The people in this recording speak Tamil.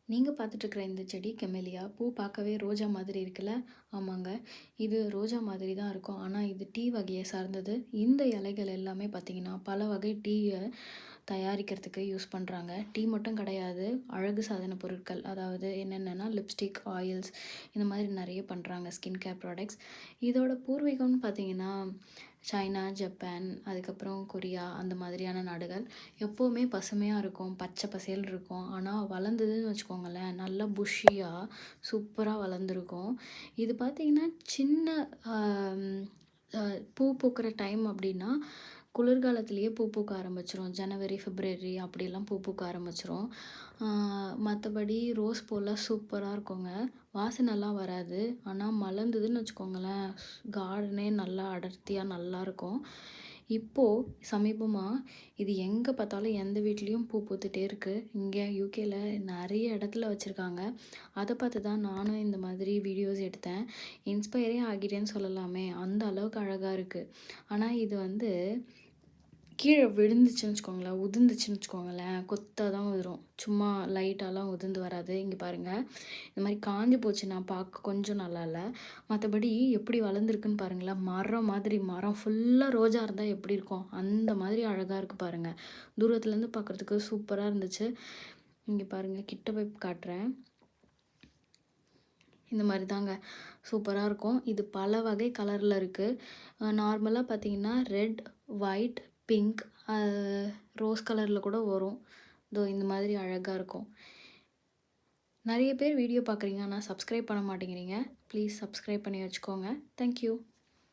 நீங்க பார்த்துட்டுருக்கிற இந்த செடி கெமெலியா. பூ பார்க்கவே ரோஜா மாதிரி இருக்குல்ல? ஆமாங்க. இது ரோஜா மாதிரி தான் இருக்கும். ஆனா இது டீ வகையை சார்ந்தது. இந்த இலைகள் எல்லாமே பார்த்தீங்கன்னா, பல வகை டீய தயாரிக்கிறதுக்கு யூஸ் பண்றாங்க. டீ மட்டும் கிடையாது. அழகு சாதன பொருட்கள், அதாவது என்னென்னன்னா லிப்ஸ்டிக், ஆயில்ஸ் இந்த மாதிரி நெறைய பண்றாங்க. Skin care products. இதோட பூர்வீகம்னு பார்த்தீங்கன்னா, சைனா, ஜப்பான், அதுக்கப்புறம் கொரியா அந்த மாதிரியான நாடுகள். எப்போவுமே பசுமையா இருக்கும். பச்சை பசேல்னு இருக்கும். ஆனா வளர்ந்ததுன்னு வச்சுக்கோங்களேன், நல்லா புஷ்ஷியா சூப்பரா வளர்ந்துருக்கும். இது பார்த்தீங்கன்னா, சின்ன அம் அ பூ பூக்கிற டைம் அப்டின்னா, குளிர்காலத்திலேயே பூ பூக்க ஆரம்பிச்சுரும். ஜனவரி, பிப்ரவரி அப்படிலாம் பூ பூக்க ஆரம்பிச்சுரும். மத்தபடி ரோஸ் பூலாம் சூப்பரா இருக்குங்க. வாசனைலாம் வராது. ஆனா மலர்ந்ததுன்னு வச்சுக்கோங்களேன், கார்டனே நல்லா அடர்த்தியா நல்லாயிருக்கும். இப்போ சமீபமா இது எங்க பார்த்தாலும் எந்த வீட்லயும் பூ பூத்துட்டே இருக்கு. இங்க யூகேல நெறைய இடத்துல வச்சிருக்காங்க. அத பார்த்து தான் நானும் இந்த மாதிரி வீடியோஸ் எடுத்தேன். இன்ஸ்பயரே ஆகிட்டேன்னு சொல்லலாமே! அந்த அளவுக்கு அழகா இருக்கு. ஆனா இது வந்து கீழ விழுந்துச்சுன்னு வச்சுக்கோங்களேன், உதிர்ந்துச்சுன்னு வச்சுக்கோங்களேன், கொத்தா தான் வரும். சும்மா லைட்டாலாம் உதிர்ந்து வராது. இங்க பாருங்க. இந்த மாரி காஞ்சு போச்சுன்னா பார்க்க கொஞ்சம் நல்லா இல்ல. மத்தபடி எப்படி வளர்ந்துருக்குன்னு பாருங்களேன். மரம் மாதிரி மரம் ஃபுல்லா ரோஜா இருந்தா எப்படி இருக்கும்? அந்த மாதிரி அழகா இருக்கு பாருங்க. தூரத்துலேருந்து பார்க்குறதுக்கு சூப்பரா இருந்துச்சு. இங்க பாருங்க, கிட்ட போய் காட்டுறேன். இந்த மாரி தாங்க. சூப்பரா இருக்கும். இது பல வகை கலர்ல இருக்கு. நார்மலா பார்த்தீங்கன்னா, ரெட், ஒயிட், பிங்க், அ ரோஸ் கலர்ல கூட வரும். இதோ இந்த மாதிரி அழகா இருக்கும். நெறைய பேர் வீடியோ பார்க்குறீங்க. ஆனா சப்ஸ்கிரைப் பண்ண மாட்டேங்கிறீங்க. ப்ளீஸ் சப்ஸ்கிரைப் பண்ணி வச்சுக்கோங்க. Thank you.